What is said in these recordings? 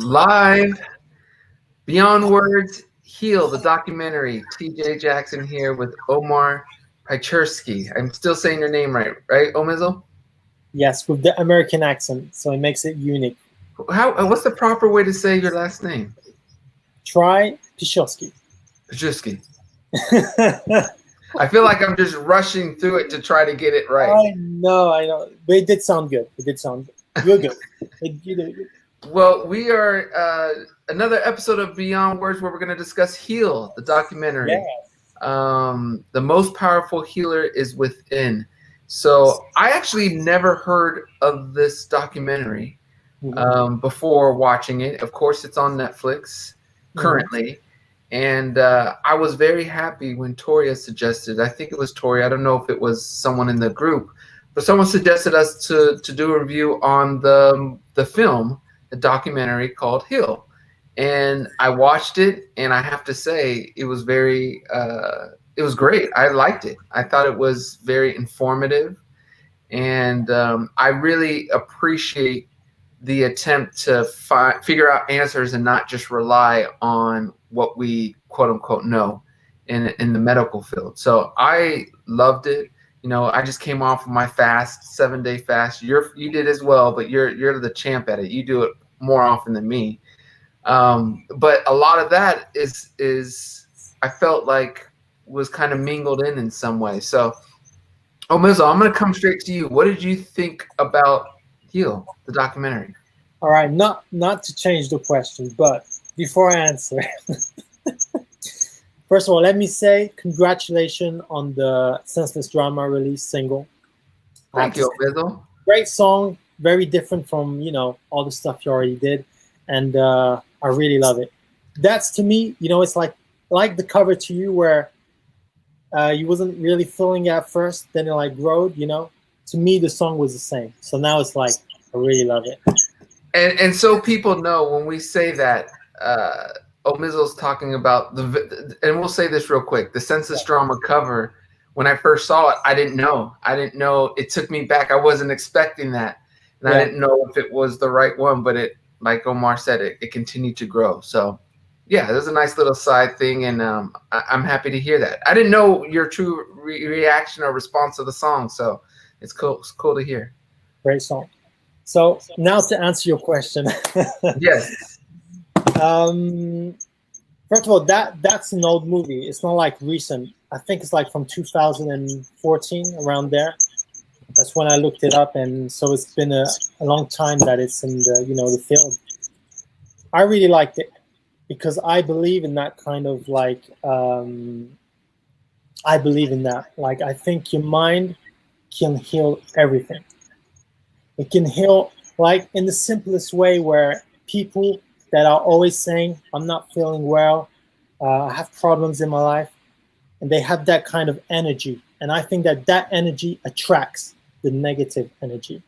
Live, Beyond Words, Heal, the documentary. TJ Jackson here with Omar Pichersky. I'm still saying your name right, Omizel? Yes, with the American accent, so it makes it unique. What's the proper way to say your last name? Try Pichowski. Pichersky. I feel like I'm just rushing through it to try to get it right. I know. But it did sound good. You're good. You did good. Well, we are another episode of Beyond Words where we're going to discuss Heal, the documentary. Yes. The most powerful healer is within. So I actually never heard of this documentary before watching it. Of course, it's on Netflix currently. And I was very happy when Toria suggested, I think it was Toria, I don't know if it was someone in the group, but someone suggested us to do a review on the film, the documentary called Heal. And I watched it, and I have to say it was it was great. I liked it. I thought it was very informative, and I really appreciate the attempt to figure out answers and not just rely on what we quote unquote know in the medical field. So I loved it. You know, I just came off of my fast, 7-day fast. You did as well, but you're the champ at it. You do it more often than me. But a lot of that is I felt like was kind of mingled in some way. So, Omizel, I'm going to come straight to you. What did you think about Heal, the documentary? All right, not to change the question, but before I answer, first of all, let me say congratulations on the Senseless Drama release single. Thank you, Omizel. Great song, very different from all the stuff you already did, and I really love it. That's to me, it's like the cover to you where you wasn't really feeling it at first, then it like growed. To me, the song was the same. So now it's like I really love it. And so people know when we say that, Omizel's talking about and we'll say this real quick, the Senseless Drama cover. When I first saw it, I didn't know. It took me back. I wasn't expecting that, and I didn't know if it was the right one. But it, like Omar said, it continued to grow. So, yeah, there's a nice little side thing, and I'm happy to hear that. I didn't know your true reaction or response to the song, so it's cool. It's cool to hear. Great song. So now to answer your question. Yes. First of all, that's an old movie. It's not like recent. I think it's like from 2014, around there. That's when I looked it up, and so it's been a long time that it's in the film. I really liked it because I believe in that kind of like. I believe in that. Like, I think your mind can heal everything. It can heal like in the simplest way, where people that are always saying, I'm not feeling well, I have problems in my life, and they have that kind of energy. And I think that energy attracts the negative energy.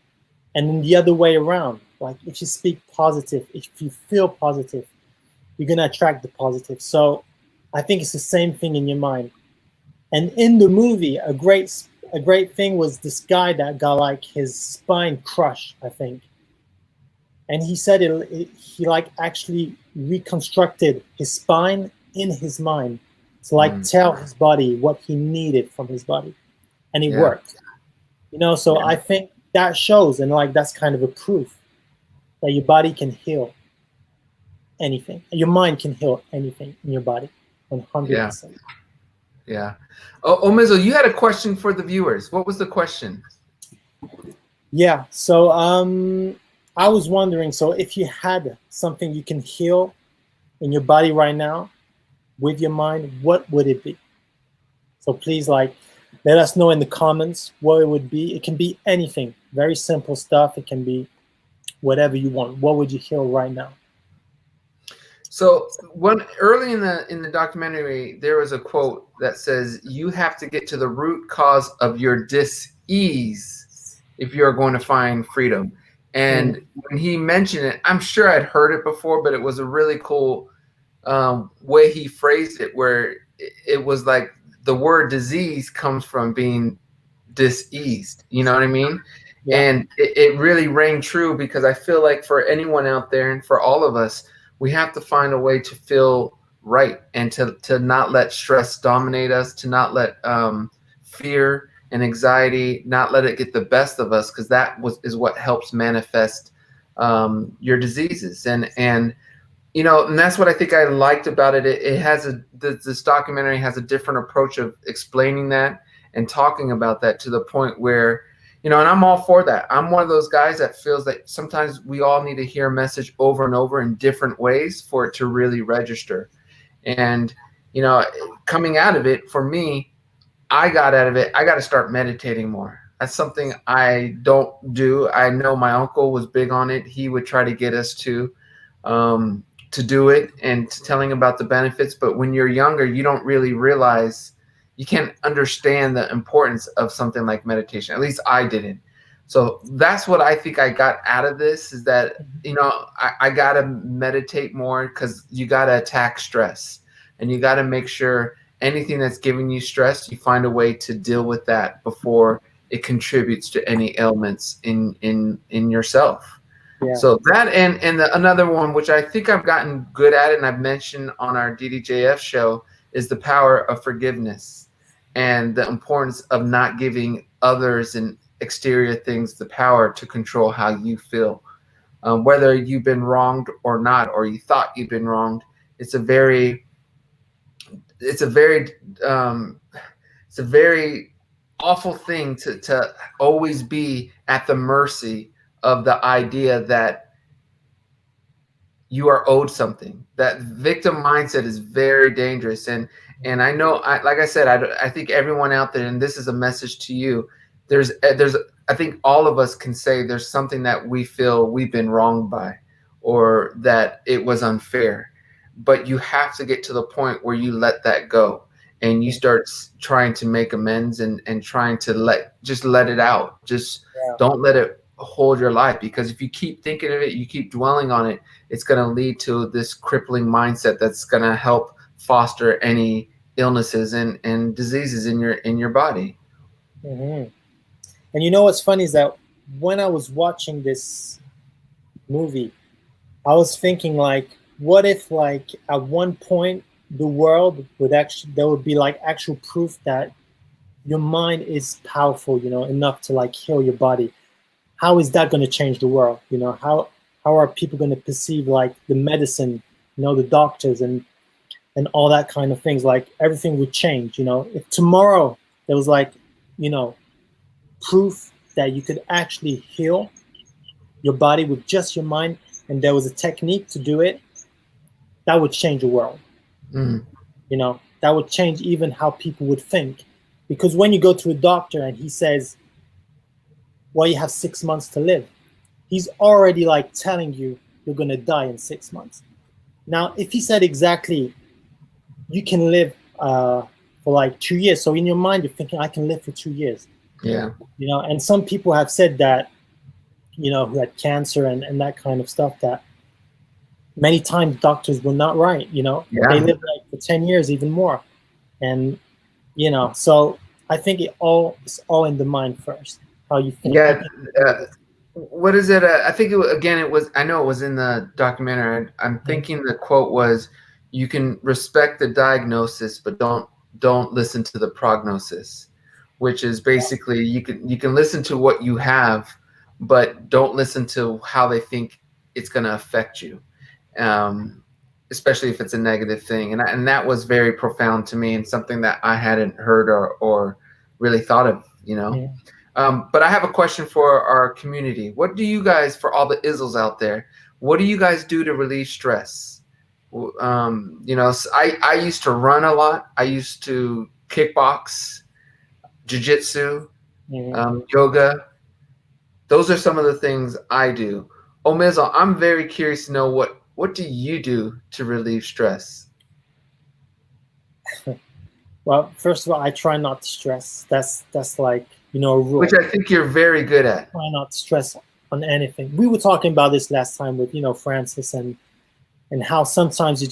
And in the other way around, like if you speak positive, if you feel positive, you're going to attract the positive. So I think it's the same thing in your mind. And in the movie, a great thing was this guy that got like his spine crushed, I think. And he said he like actually reconstructed his spine in his mind to like tell his body what he needed from his body. And it worked. So I think that shows, and like that's kind of a proof that your body can heal anything. Your mind can heal anything in your body 100%. Yeah. Omizel, you had a question for the viewers. What was the question? Yeah. So I was wondering, so if you had something you can heal in your body right now with your mind, what would it be? So please let us know in the comments what it would be. It can be anything, very simple stuff. It can be whatever you want. What would you heal right now? So early in the documentary, there was a quote that says, "You have to get to the root cause of your dis-ease if you're going to find freedom." And when he mentioned it, I'm sure I'd heard it before, but it was a really cool way he phrased it, where it was like the word disease comes from being diseased. You know what I mean? Yeah. And it really rang true, because I feel like for anyone out there and for all of us, we have to find a way to feel right, and to not let stress dominate us, to not let fear and anxiety, not let it get the best of us, because is what helps manifest your diseases. And and that's what I think I liked about it. It has this documentary has a different approach of explaining that and talking about that, to the point where, and I'm all for that. I'm one of those guys that feels that sometimes we all need to hear a message over and over in different ways for it to really register. And, coming out of it, for me, I got out of it, I got to start meditating more. That's something I don't do. I know my uncle was big on it. He would try to get us to do it, and telling about the benefits. But when you're younger, you don't really realize, you can't understand the importance of something like meditation. At least I didn't. So that's what I think I got out of this, is that, I got to meditate more, because you got to attack stress, and you got to make sure anything that's giving you stress, you find a way to deal with that before it contributes to any ailments in yourself. Yeah. So that, and another one, which I think I've gotten good at, and I've mentioned on our DDJF show, is the power of forgiveness, and the importance of not giving others and exterior things the power to control how you feel. Whether you've been wronged or not, or you thought you've been wronged, it's a very it's a very it's a very awful thing to always be at the mercy of the idea that you are owed something. That victim mindset is very dangerous. And I know, like I said, I think everyone out there, and this is a message to you, there's I think all of us can say there's something that we feel we've been wronged by, or that it was unfair. But you have to get to the point where you let that go, and you start trying to make amends, and trying to let it out. Just don't let it hold your life, because if you keep thinking of it, you keep dwelling on it, it's going to lead to this crippling mindset that's going to help foster any illnesses and diseases in your body. Mm-hmm. And you know what's funny is that when I was watching this movie, I was thinking, like, what if, like, at one point the world would there would be like actual proof that your mind is powerful, enough to like heal your body. How is that going to change the world? How are people going to perceive like the medicine, the doctors and all that kind of things? Like, everything would change. If tomorrow there was like, proof that you could actually heal your body with just your mind, and there was a technique to do it, that would change the world. Mm. That would change even how people would think. Because when you go to a doctor and he says, well, you have 6 months to live, he's already like telling you you're going to die in 6 months. Now, if he said exactly, you can live for like 2 years. So in your mind, you're thinking, I can live for 2 years. Yeah. And some people have said that, who had cancer and that kind of stuff, that many times doctors were not right. They live like for 10 years, even more. And, so I think it's all in the mind first, how you think. Yeah. What is it? I think I know it was in the documentary. I'm thinking the quote was, you can respect the diagnosis, but don't listen to the prognosis, which is basically you can listen to what you have, but don't listen to how they think it's going to affect you, especially if it's a negative thing. And that was very profound to me, and something that I hadn't heard or really thought of, Yeah. But I have a question for our community. What do you guys, for all the Izzles out there, what do you guys do to relieve stress? I used to run a lot. I used to kickbox, jiu-jitsu, yoga. Those are some of the things I do. Omizel, I'm very curious to know what do you do to relieve stress? Well, first of all, I try not to stress. That's like, a rule. Which I think you're very good at. Try not to stress on anything. We were talking about this last time with, Francis, and how sometimes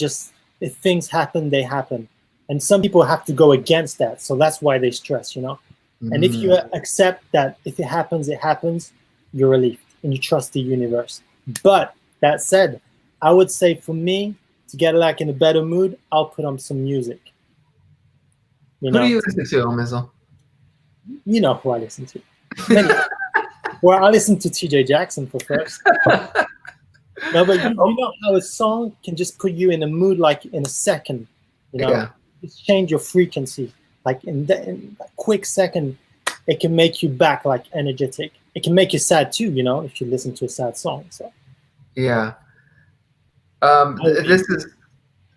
if things happen, they happen. And some people have to go against that. So that's why they stress, And if you accept that if it happens, it happens, you're relieved and you trust the universe. But that said, I would say for me, to get like in a better mood, I'll put on some music. You Who do know, you listen to, Omizel? you know who I listen to. Many. Well, I listen to TJ Jackson for first. No, but you know how a song can just put you in a mood like in a second. You know, Yeah. just change your frequency. Like in a quick second, it can make you back like energetic. It can make you sad too, you know, if you listen to a sad song. So Yeah.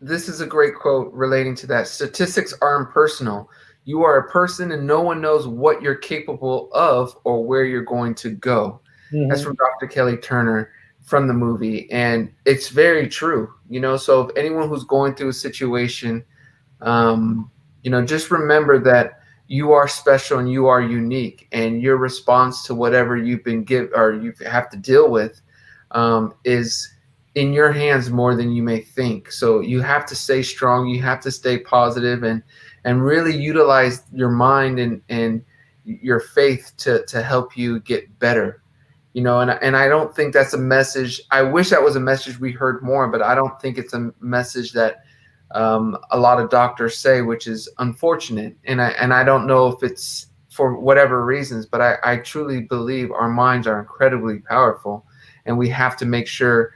This is a great quote relating to that. Statistics are impersonal. You are a person and no one knows what you're capable of or where you're going to go. That's from Dr. Kelly Turner from the movie. And it's very true. You know, so if anyone who's going through a situation, you know, just remember that you are special and you are unique, and your response to whatever you've been given or you have to deal with is in your hands more than you may think. So you have to stay strong. You have to stay positive and really utilize your mind and your faith to help you get better. You know, and I don't think that's a message. I wish that was a message we heard more, but I don't think it's a message that a lot of doctors say, which is unfortunate. And I don't know if it's for whatever reasons, but I truly believe our minds are incredibly powerful, and we have to make sure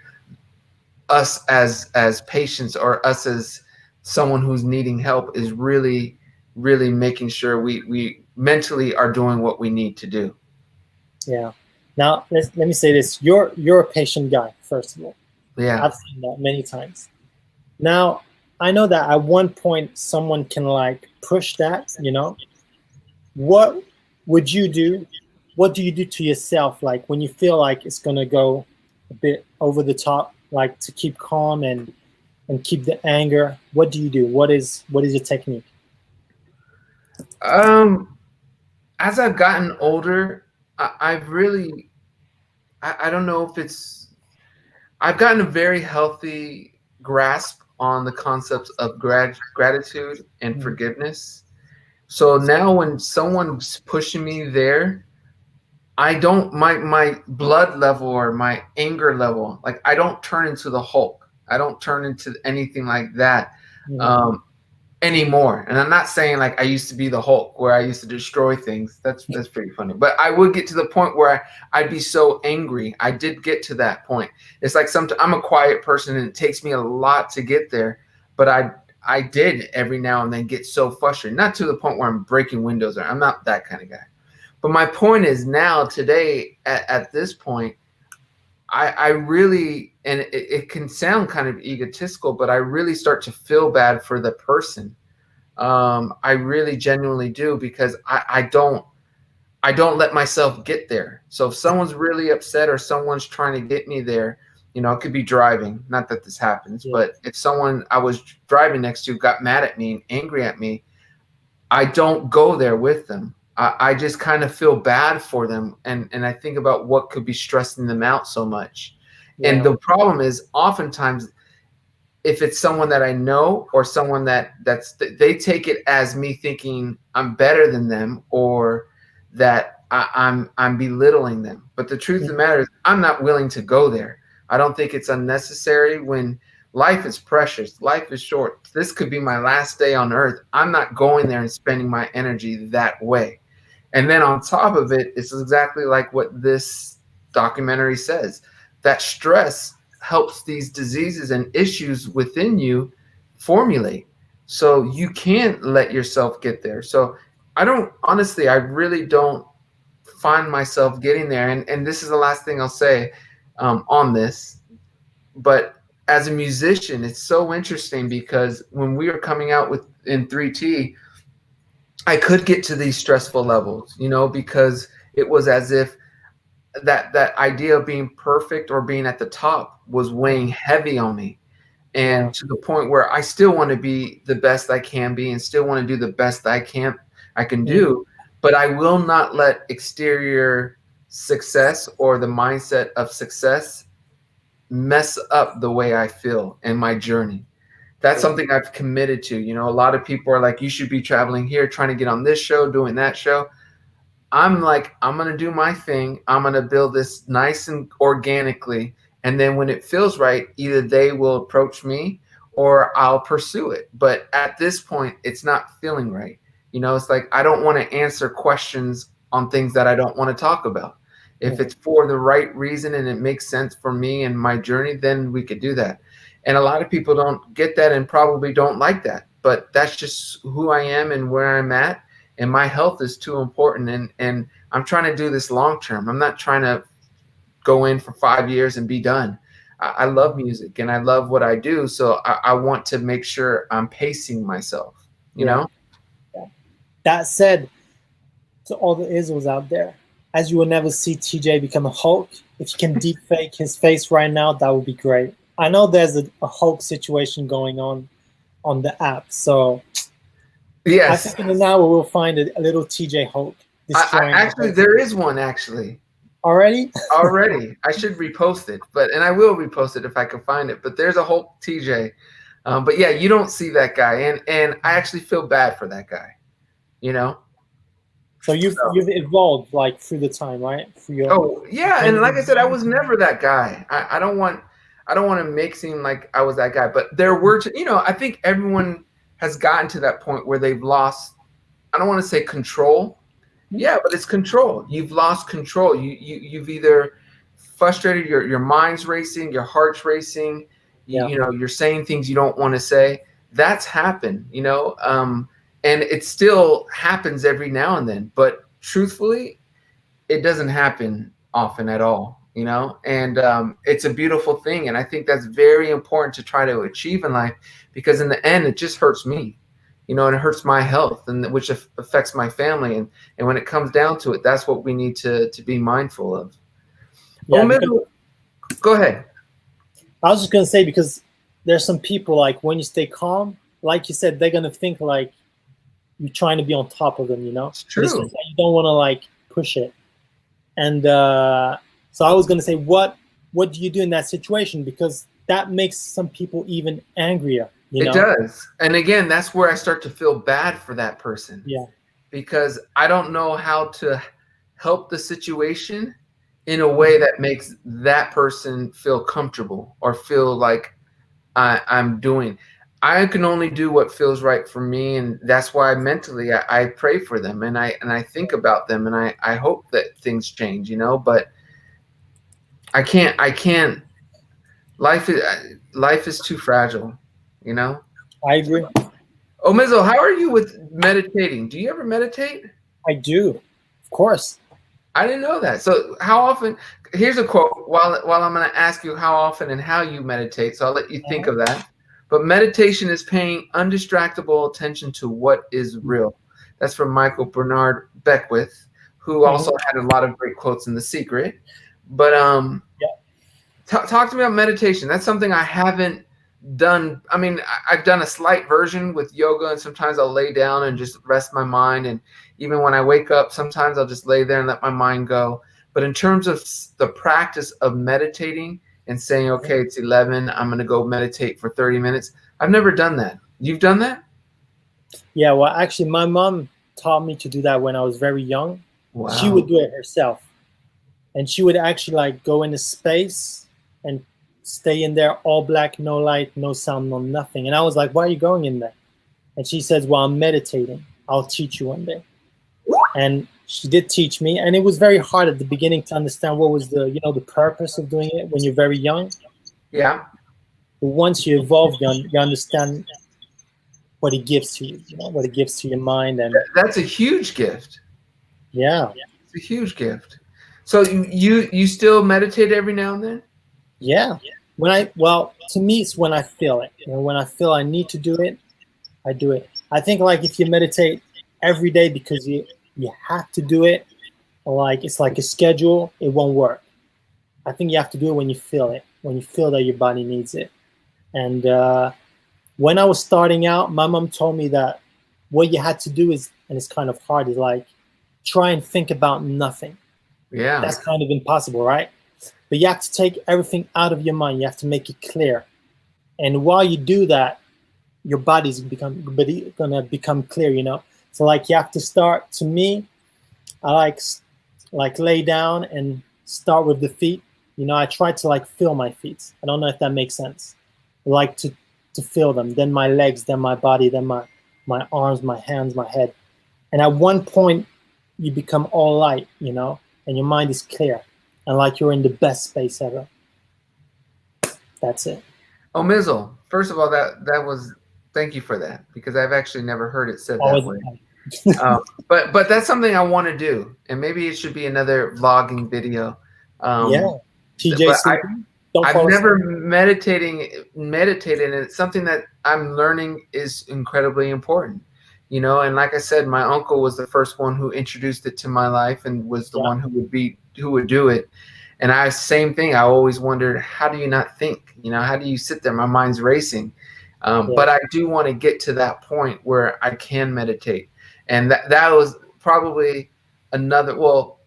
us as patients or us as someone who's needing help is really making sure we mentally are doing what we need to do. Yeah. Now let me say this: you're a patient guy, first of all. Yeah. I've seen that many times. Now I know that at one point someone can like push that. You know, what would you do? What do you do to yourself, like when you feel like it's gonna go a bit over the top, like to keep calm and keep the anger? What do you do? What is your technique? As I've gotten older, I've really I don't know if it's I've gotten a very healthy grasp on the concepts of gratitude and forgiveness. So now when someone's pushing me there, I don't my blood level or my anger level, like I don't turn into the Hulk. I don't turn into anything like that anymore. And I'm not saying like I used to be the Hulk where I used to destroy things. That's pretty funny. But I would get to the point where I'd be so angry. I did get to that point. It's like I'm a quiet person and it takes me a lot to get there. But I did every now and then get so frustrated, not to the point where I'm breaking windows. I'm not that kind of guy. But my point is now, today, at this point, I really, and it can sound kind of egotistical, but I really start to feel bad for the person. I really genuinely do, because I don't let myself get there. So if someone's really upset or someone's trying to get me there, you know, it could be driving. Not that this happens, but if someone I was driving next to got mad at me and angry at me, I don't go there with them. I just kind of feel bad for them, and I think about what could be stressing them out so much. Yeah. And the problem is, oftentimes, if it's someone that I know or someone they take it as me thinking I'm better than them, or that I'm belittling them. But the truth of the matter is, I'm not willing to go there. I don't think it's unnecessary. When life is precious, life is short. This could be my last day on earth. I'm not going there and spending my energy that way. And then on top of it, it's exactly like what this documentary says, that stress helps these diseases and issues within you formulate. So you can't let yourself get there. So I really don't find myself getting there. And this is the last thing I'll say on this. But as a musician, it's so interesting, because when we were coming out in 3T, I could get to these stressful levels, you know, because it was as if that idea of being perfect or being at the top was weighing heavy on me. And to the point where I still want to be the best I can be and still want to do the best I can do, but I will not let exterior success or the mindset of success mess up the way I feel in my journey. That's something I've committed to. You know, a lot of people are like, you should be traveling here, trying to get on this show, doing that show. I'm like, I'm going to do my thing. I'm going to build this nice and organically. And then when it feels right, either they will approach me or I'll pursue it. But at this point, it's not feeling right. You know, it's like I don't want to answer questions on things that I don't want to talk about. If it's for the right reason and it makes sense for me and my journey, then we could do that. And a lot of people don't get that and probably don't like that. But that's just who I am and where I'm at, and my health is too important, and I'm trying to do this long term. I'm not trying to go in for 5 years and be done. I love music and I love what I do, so I want to make sure I'm pacing myself, you know. Yeah. That said, to all the Israels out there, as you will never see TJ become a Hulk, if you can deep fake his face right now, that would be great. I know there's a Hulk situation going on the app, so yes, I think in an hour we'll find a little TJ Hulk destroying. Actually, there is one actually. Already? Already. I should repost it, and I will repost it if I can find it. But there's a Hulk TJ. But yeah, you don't see that guy, and I actually feel bad for that guy. You know. So you've evolved like through the time, right? Oh yeah, and like I said, I was never that guy. I don't want to make seem like I was that guy. But there were, I think everyone has gotten to that point where they've lost. I don't want to say control. Yeah, but it's control. You've lost control. You've either frustrated, your mind's racing, your heart's racing. You're saying things you don't want to say. That's happened, and it still happens every now and then. But truthfully, it doesn't happen often at all, and it's a beautiful thing. And I think that's very important to try to achieve in life, because in the end, it just hurts me. And it hurts my health, and which affects my family. And when it comes down to it, that's what we need to be mindful of. Yeah, go ahead. I was just going to say, because there's some people, like, when you stay calm, like you said, they're going to think like you're trying to be on top of them, It's true. You don't want to like push it. And so I was going to say, what do you do in that situation? Because that makes some people even angrier. It does. And again, that's where I start to feel bad for that person. Yeah. Because I don't know how to help the situation in a way that makes that person feel comfortable or feel like I'm doing. I can only do what feels right for me, and that's why mentally I pray for them, and I think about them, and I hope that things change, but I can't. Life is too fragile. I agree. Oh, Mizzo, how are you with meditating? Do you ever meditate? I do, of course. I didn't know that. So how often? Here's a quote. While I'm going to ask you how often and how you meditate, so I'll let you think of that. But meditation is paying undistractable attention to what is real. That's from Michael Bernard Beckwith, who also had a lot of great quotes in The Secret. But talk to me about meditation. That's something I haven't done. I mean, I've done a slight version with yoga, and sometimes I'll lay down and just rest my mind. And even when I wake up, sometimes I'll just lay there and let my mind go. But in terms of the practice of meditating and saying, okay, it's 11, I'm going to go meditate for 30 minutes. I've never done that. You've done that? Yeah, well, actually, my mom taught me to do that when I was very young. Wow. She would do it herself. And she would actually like go into space and stay in there, all black, no light, no sound, no nothing. And I was like, why are you going in there? And she says, well, I'm meditating. I'll teach you one day. And she did teach me. And it was very hard at the beginning to understand what was the purpose of doing it when you're very young. Yeah. But once you evolve, you understand what it gives to you, what it gives to your mind. And that's a huge gift. Yeah. It's a huge gift. So you still meditate every now and then? Yeah. To me, it's when I feel it. When I feel I need to do it, I do it. I think like if you meditate every day because you have to do it, or like it's like a schedule, it won't work. I think you have to do it when you feel it, when you feel that your body needs it. And when I was starting out, my mom told me that what you had to do is, and it's kind of hard, is like try and think about nothing. Yeah. That's kind of impossible, right? But you have to take everything out of your mind. You have to make it clear. And while you do that, your body's gonna become clear, So like you have to start, to me, I like lay down and start with the feet. I try to like feel my feet. I don't know if that makes sense. I like to feel them, then my legs, then my body, then my arms, my hands, my head. And at one point, you become all light, and your mind is clear, and like you're in the best space ever. That's it. Oh, Mizzle, first of all, that was, thank you for that, because I've actually never heard it said that way. But that's something I want to do, and maybe it should be another vlogging video. Yeah, TJ, but I've never meditated, and it's something that I'm learning is incredibly important. And like I said, my uncle was the first one who introduced it to my life and was the one who would do it. And same thing. I always wondered, how do you not think? How do you sit there? My mind's racing. But I do want to get to that point where I can meditate. And that was probably another, well,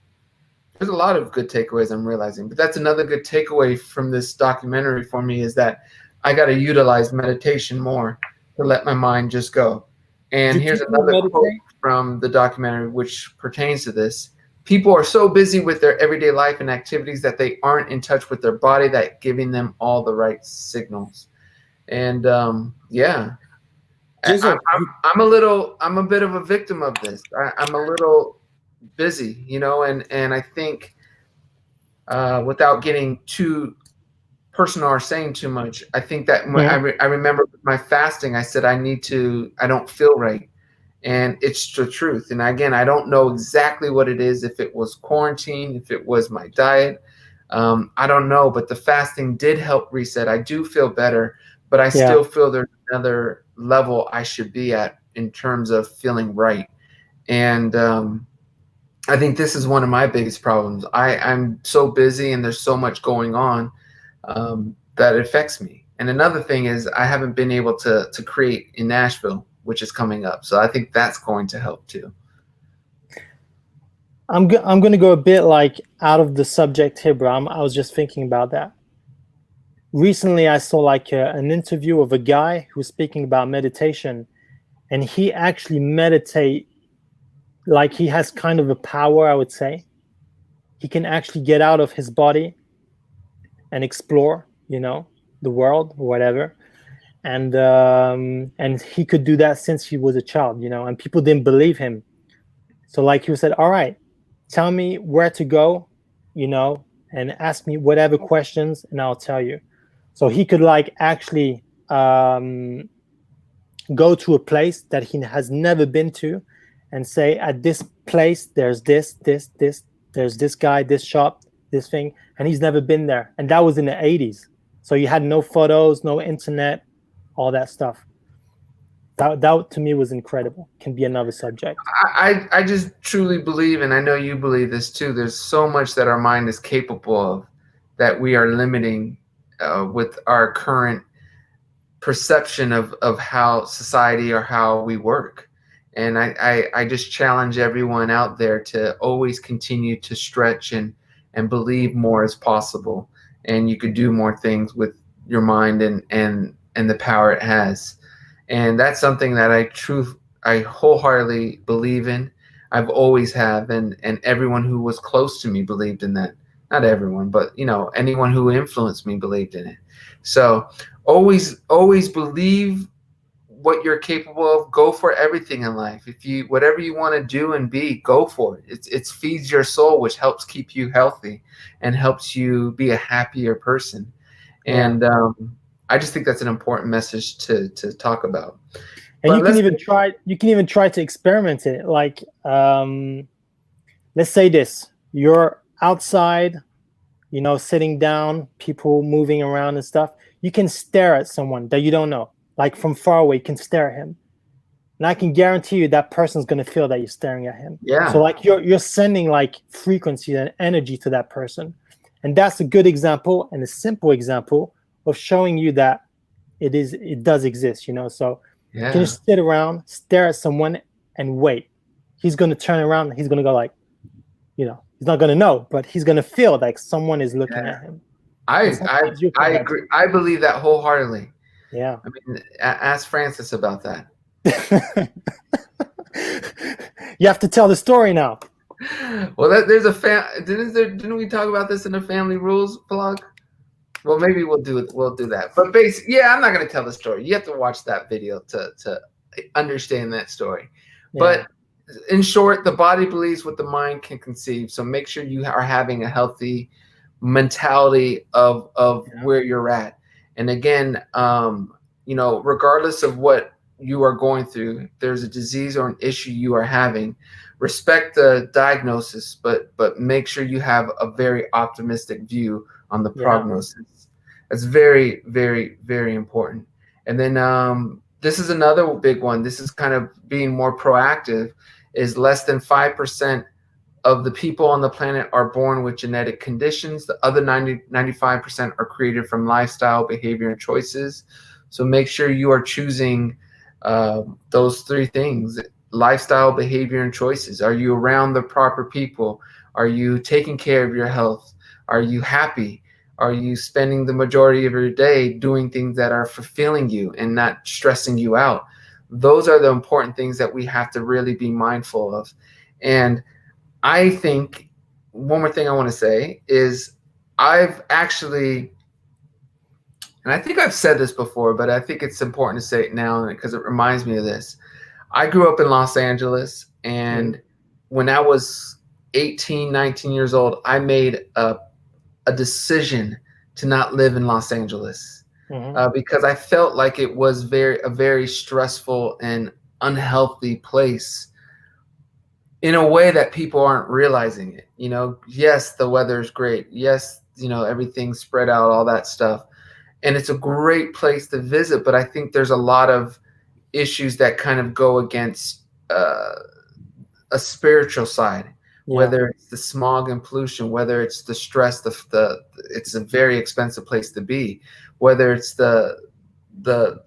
there's a lot of good takeaways I'm realizing, but that's another good takeaway from this documentary for me, is that I got to utilize meditation more to let my mind just go. And here's another quote from the documentary which pertains to this. People are so busy with their everyday life and activities that they aren't in touch with their body, that giving them all the right signals. And yeah, I'm a bit of a victim of this. I'm a little busy, and I think without getting too personal or saying too much, I think that I remember my fasting, I said I don't feel right. And it's the truth. And again, I don't know exactly what it is, if it was quarantine, if it was my diet. I don't know, but the fasting did help reset. I do feel better, but I still feel there's another level I should be at in terms of feeling right. And I think this is one of my biggest problems. I'm so busy and there's so much going on that it affects me. And another thing is I haven't been able to create in Nashville, which is coming up. So I think that's going to help too. I'm going to go a bit like out of the subject here, bro. I was just thinking about that. Recently, I saw like an interview of a guy who was speaking about meditation, and he actually meditate like he has kind of a power, I would say. He can actually get out of his body and explore, the world or whatever. And he could do that since he was a child, and people didn't believe him. So like he said, all right, tell me where to go, and ask me whatever questions and I'll tell you. So he could like actually go to a place that he has never been to and say, at this place, there's this, there's this guy, this shop, this thing, and he's never been there. And that was in the 80s. So you had no photos, no internet, all that stuff. That to me was incredible. Can be another subject. I just truly believe, and I know you believe this too, there's so much that our mind is capable of that we are limiting with our current perception of how society or how we work. And I just challenge everyone out there to always continue to stretch and believe more is possible. And you could do more things with your mind and the power it has. And that's something that I wholeheartedly believe in. I've always have, and everyone who was close to me believed in that. Not everyone, but anyone who influenced me believed in it. So always believe what you're capable of. Go for everything in life. Whatever you want to do and be, go for it. It feeds your soul, which helps keep you healthy and helps you be a happier person. And I just think that's an important message to talk about. And you can even try to experiment it. Like, let's say this: you're outside, sitting down, people moving around and stuff. You can stare at someone that you don't know, like from far away. You can stare at him, and I can guarantee you that person's gonna feel that you're staring at him. Yeah. So like you're sending like frequency and energy to that person, and that's a good example and a simple example of showing you that it does exist. So you can just sit around, stare at someone, and wait. He's gonna turn around. He's gonna go like, he's not gonna know, but he's gonna feel like someone is looking at him. I agree. I believe that wholeheartedly. Yeah. I mean, ask Francis about that. You have to tell the story now. Well, there's a didn't we talk about this in the family rules blog? Well, maybe we'll do that. But basically, yeah, I'm not going to tell the story. You have to watch that video to understand that story. Yeah. But in short, the body believes what the mind can conceive. So make sure you are having a healthy mentality of Yeah. where you're at. And again, regardless of what you are going through, if there's a disease or an issue you are having, respect the diagnosis, but make sure you have a very optimistic view on the Yeah. prognosis. That's very, very, very important. And then this is another big one. This is kind of being more proactive. Is less than 5% of the people on the planet are born with genetic conditions. The other 95% are created from lifestyle, behavior, and choices. So make sure you are choosing those three things: lifestyle, behavior, and choices. Are you around the proper people? Are you taking care of your health? Are you happy? Are you spending the majority of your day doing things that are fulfilling you and not stressing you out? Those are the important things that we have to really be mindful of. And I think one more thing I want to say is I've actually, and I think I've said this before, but I think it's important to say it now because it reminds me of this. I grew up in Los Angeles, and when I was 18, 19 years old, I made a decision to not live in Los Angeles because I felt like it was a very stressful and unhealthy place in a way that people aren't realizing it. Yes, the weather is great. Yes, everything's spread out, all that stuff. And it's a great place to visit, but I think there's a lot of issues that kind of go against a spiritual side, whether it's the smog and pollution, whether it's the stress, it's a very expensive place to be, whether it's the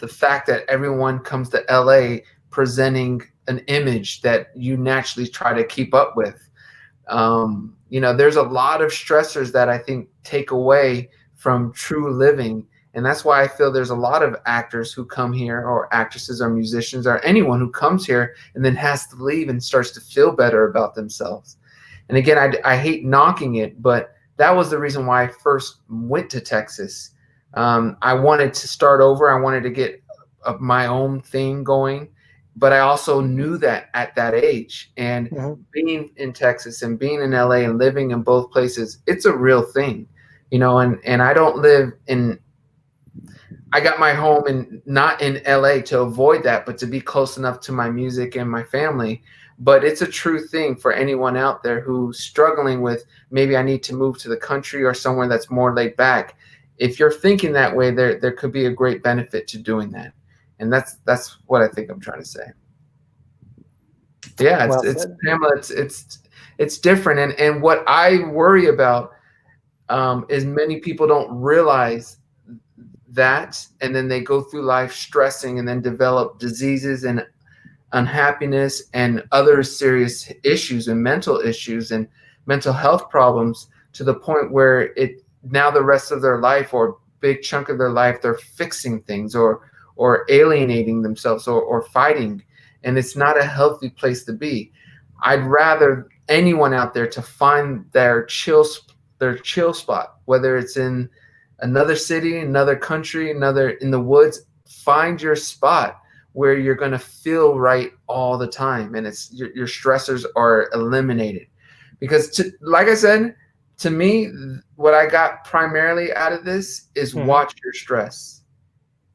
fact that everyone comes to LA presenting an image that you naturally try to keep up with. There's a lot of stressors that I think take away from true living. And that's why I feel there's a lot of actors who come here, or actresses or musicians or anyone who comes here and then has to leave and starts to feel better about themselves. And again, I hate knocking it, but that was the reason why I first went to Texas. I wanted to start over. I wanted to get my own thing going, but I also knew that at that age. And being in Texas and being in LA and living in both places, it's a real thing, and I don't live in, I got my home in not in LA to avoid that, but to be close enough to my music and my family. But it's a true thing for anyone out there who's struggling with, maybe I need to move to the country or somewhere that's more laid back. If you're thinking that way, there could be a great benefit to doing that. And that's what I think I'm trying to say. Yeah, it's Pamela, it's different. And what I worry about is many people don't realize that, and then they go through life stressing and then develop diseases and unhappiness and other serious issues and mental issues and mental health problems, to the point where now the rest of their life, or a big chunk of their life, they're fixing things or alienating themselves or fighting, and it's not a healthy place to be. I'd rather anyone out there to find their chill spot, whether it's in another city, another country, another in the woods. Find your spot where you're going to feel right all the time, and it's your stressors are eliminated. Because like I said, to me, what I got primarily out of this is watch your stress.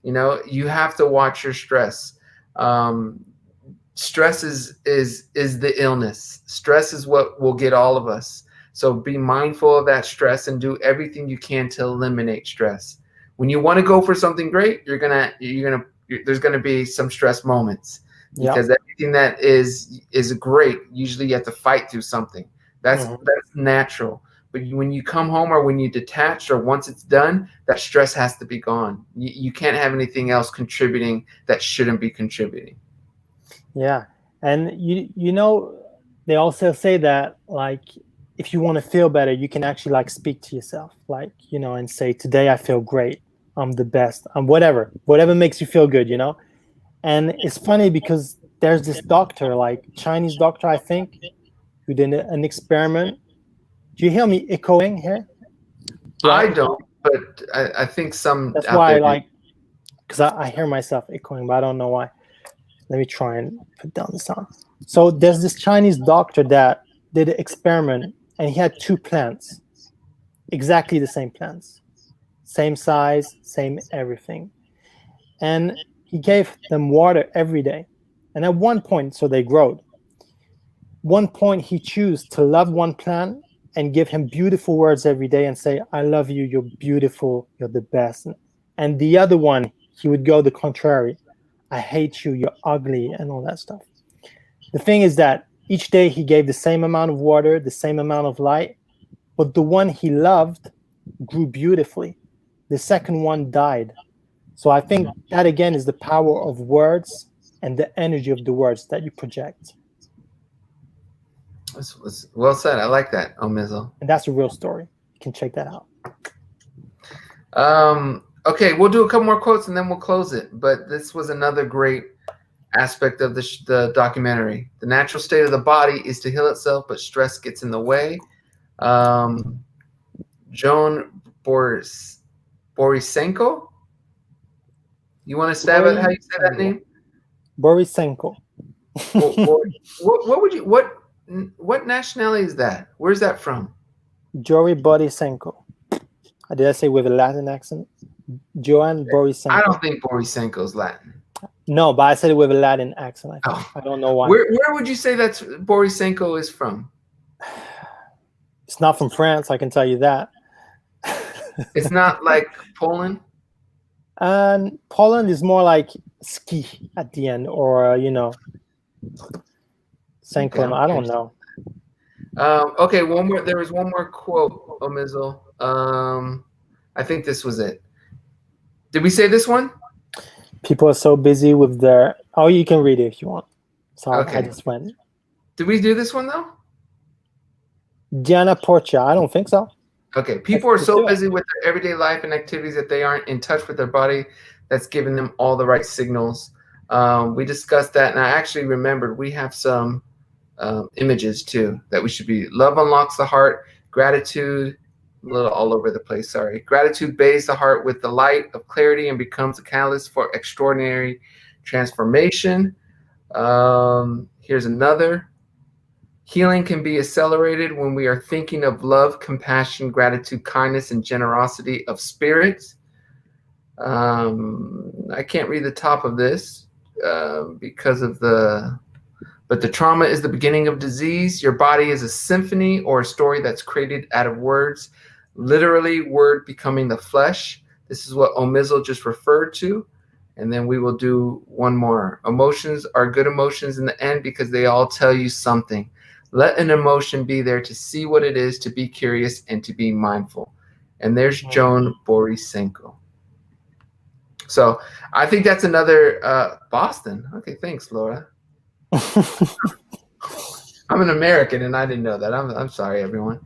You have to watch your stress. Stress is the illness. Stress is what will get all of us. So be mindful of that stress and do everything you can to eliminate stress. When you want to go for something great, there's gonna be some stress moments, because everything that is great, usually you have to fight through something. That's natural. But when you come home, or when you detach, or once it's done, that stress has to be gone. You can't have anything else contributing that shouldn't be contributing. Yeah. And they also say that, like, if you want to feel better, you can actually like speak to yourself, like, and say, today I feel great. I'm the best. I'm whatever makes you feel good, And it's funny because there's this doctor, like Chinese doctor, I think. who did an experiment. Do you hear me echoing here? I don't, but I think some That's out why there I do. like, because I hear myself echoing, but I don't know why. Let me try and put down the sound. So there's this Chinese doctor that did an experiment, and he had two plants, exactly the same plants, same size, same everything. And he gave them water every day. And at one point, so they growed. One point, he chose to love one plant and give him beautiful words every day and say, I love you, you're beautiful, you're the best. And the other one, he would go the contrary. I hate you, you're ugly, and all that stuff. The thing is that each day he gave the same amount of water, the same amount of light, but the one he loved grew beautifully. The second one died. So I think that again is the power of words and the energy of the words that you project. That's well said. I like that, Omizel. And that's a real story. You can check that out. Okay, we'll do a couple more quotes and then we'll close it. But this was another great aspect of the documentary. The natural state of the body is to heal itself, but stress gets in the way. Joan Borisenko. You want to stab at how you say that name? Borisenko. What nationality is that? Where's that from? Jory Borisenko. Did I say with a Latin accent? Joan Borisenko. I don't think Borisenko's Latin. No, but I said it with a Latin accent. I don't know why. Where would you say that's Borisenko is from? It's not from France, I can tell you that. It's not like Poland? And Poland is more like ski at the end, or Senko. Okay. I don't know. Okay, one more. There was one more quote, Omizel. I think this was it. Did we say this one? People are so busy with their. Oh, you can read it if you want. So okay. I just went. Did we do this one though? Diana Porcia. I don't think so. Okay, people are so busy with their everyday life and activities that they aren't in touch with their body. That's giving them all the right signals. We discussed that, and I actually remembered we have some images too that we should be. Love unlocks the heart. Gratitude, a little all over the place. Sorry. Gratitude bathes the heart with the light of clarity and becomes a catalyst for extraordinary transformation. Here's another. Healing can be accelerated when we are thinking of love, compassion, gratitude, kindness, and generosity of spirit. I can't read the top of this because of but the trauma is the beginning of disease. Your body is a symphony or a story that's created out of words, literally word becoming the flesh. This is what Omizel just referred to. And then we will do one more. Emotions are good emotions in the end because they all tell you something. Let an emotion be there to see what it is, to be curious, and to be mindful. And there's Joan Borisenko. So I think that's another Boston. Okay, thanks, Laura. I'm an American, and I didn't know that. I'm sorry, everyone.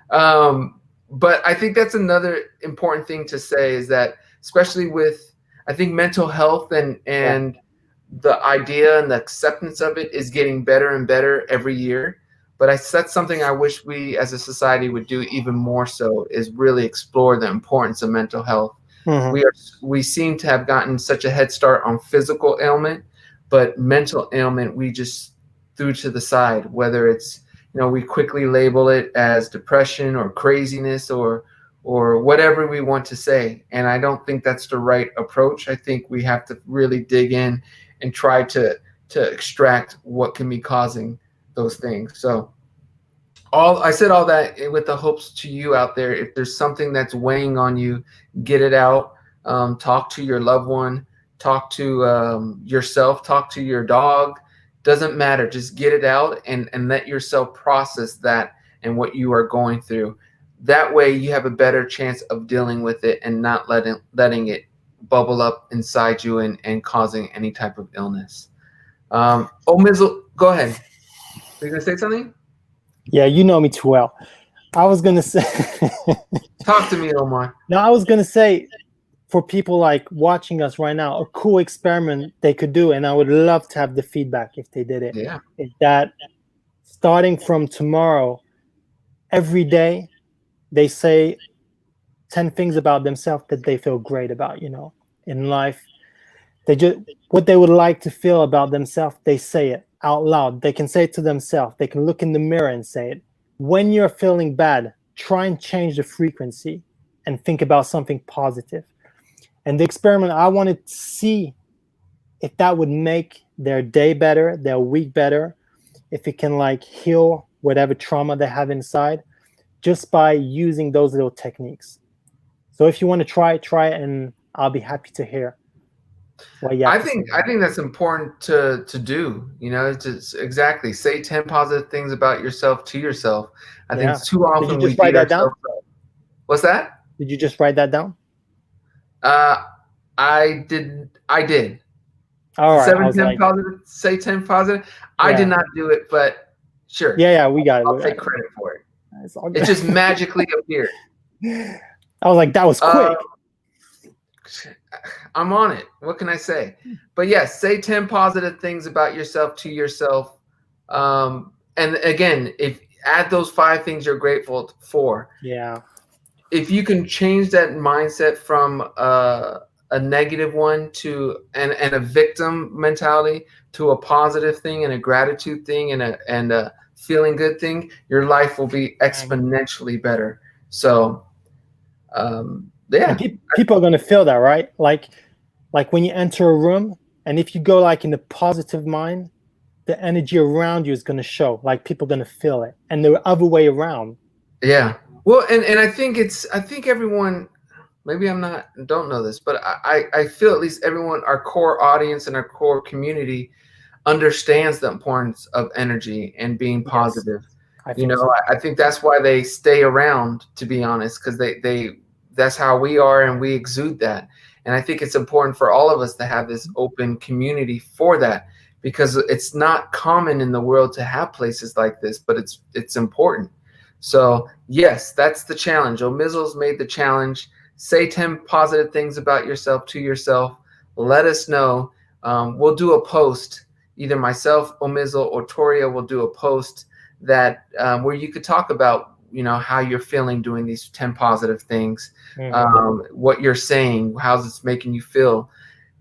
But I think that's another important thing to say is that, especially with, I think mental health and the idea and the acceptance of it is getting better and better every year. But that's something I wish we as a society would do even more so, is really explore the importance of mental health. Mm-hmm. We seem to have gotten such a head start on physical ailment, but mental ailment we just threw to the side, whether it's, we quickly label it as depression or craziness or whatever we want to say. And I don't think that's the right approach. I think we have to really dig in and try to extract what can be causing those things. So I said all that with the hopes to you out there. If there's something that's weighing on you, get it out. Talk to your loved one. Talk to yourself. Talk to your dog. Doesn't matter. Just get it out and let yourself process that and what you are going through. That way you have a better chance of dealing with it and not letting it bubble up inside you and causing any type of illness. Omizel, go ahead. Are you going to say something? Yeah, you know me too well. I was going to say... Talk to me, Omar. No, I was going to say, for people like watching us right now, a cool experiment they could do, and I would love to have the feedback if they did it. Yeah. Is that starting from tomorrow, every day they say 10 things about themselves that they feel great about, in life. They just what they would like to feel about themselves, they say it out loud. They can say it to themselves. They can look in the mirror and say it. When you're feeling bad, try and change the frequency and think about something positive. And the experiment, I wanted to see if that would make their day better, their week better, if it can like heal whatever trauma they have inside just by using those little techniques. So if you want to try it, and I'll be happy to hear what you have to say. I think that's important to do. To exactly say 10 positive things about yourself to yourself. I think too Did you often we just write beat that down? ourselves up. What's that? Did you just write that down? I did. All right. 7, 10 positive. Say 10 positive. I did not do it, but sure. Yeah, we got it. I'll take credit for it. It's all It good. just magically appeared. I was like, that was quick. I'm on it. What can I say? But yes, say 10 positive things about yourself to yourself. And again, if add those 5 things you're grateful for. Yeah. If you can change that mindset from a negative one to and a victim mentality to a positive thing and a gratitude thing and a feeling good thing, your life will be exponentially better. So yeah, people are going to feel that, right? Like when you enter a room, and if you go like in a positive mind, the energy around you is going to show. Like people are going to feel it, and the other way around. Yeah. Well, and I think everyone, maybe don't know this, but I feel at least everyone, our core audience and our core community understands the importance of energy and being positive. Yes, I think that's why they stay around, to be honest, because that's how we are and we exude that. And I think it's important for all of us to have this open community for that, because it's not common in the world to have places like this, but it's important. So yes, that's the challenge. O'Mizzle's made the challenge. Say 10 positive things about yourself to yourself. Let us know. We'll do a post. Either myself, O'Mizzle, or Toria will do a post that where you could talk about how you're feeling doing these 10 positive things, what you're saying, how's it's making you feel.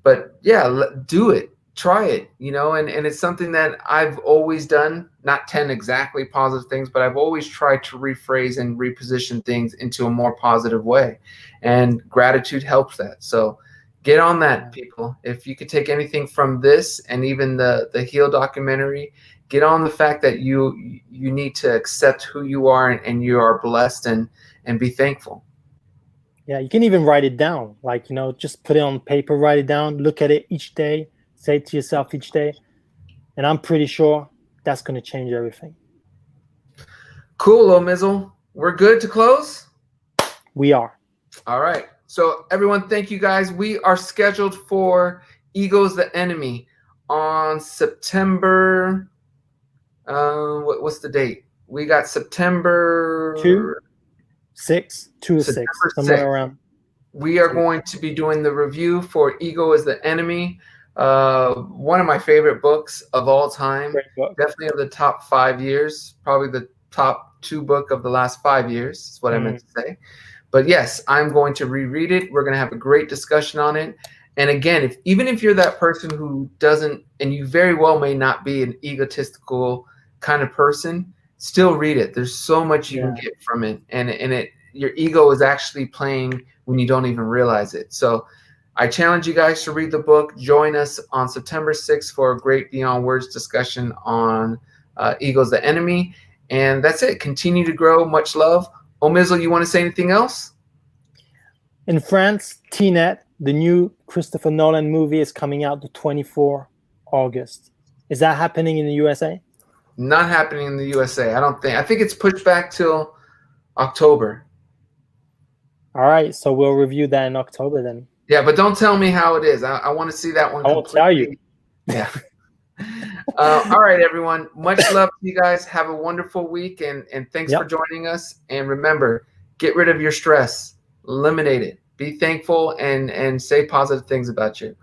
But yeah, do it. Try it, and it's something that I've always done, not 10 exactly positive things, but I've always tried to rephrase and reposition things into a more positive way. And gratitude helps that. So get on that, people. If you could take anything from this and even the Heal documentary, get on the fact that you need to accept who you are and you are blessed and be thankful. Yeah, you can even write it down. Like, just put it on paper, write it down, look at it each day. Say it to yourself each day, and I'm pretty sure that's going to change everything. Cool, O'Mizzle. We're good to close? We are. All right. So, everyone, thank you, guys. We are scheduled for Ego's the Enemy on September. What's the date? We got September 2 to 6, somewhere around. We are going to be doing the review for Ego is the Enemy. One of my favorite books of all time, definitely of the top 5 years, probably the top 2 book of the last 5 years is what I meant to say. But yes, I'm going to reread it. We're going to have a great discussion on it. And again, even if you're that person who doesn't, and you very well may not be an egotistical kind of person, still read it. There's so much you can get from it, and your ego is actually playing when you don't even realize it. So I challenge you guys to read the book. Join us on September 6th for a great Beyond Words discussion on Ego's the Enemy. And that's it. Continue to grow. Much love. O'Mizzle, you want to say anything else? In France, Tenet, the new Christopher Nolan movie, is coming out the 24th August. Is that happening in the USA? Not happening in the USA. I don't think. I think it's pushed back till October. All right. So we'll review that in October then. Yeah, but don't tell me how it is. I want to see that one. I won't tell you. Yeah. All right, everyone. Much love to you guys. Have a wonderful week, and thanks for joining us. And remember, get rid of your stress. Eliminate it. Be thankful and say positive things about you.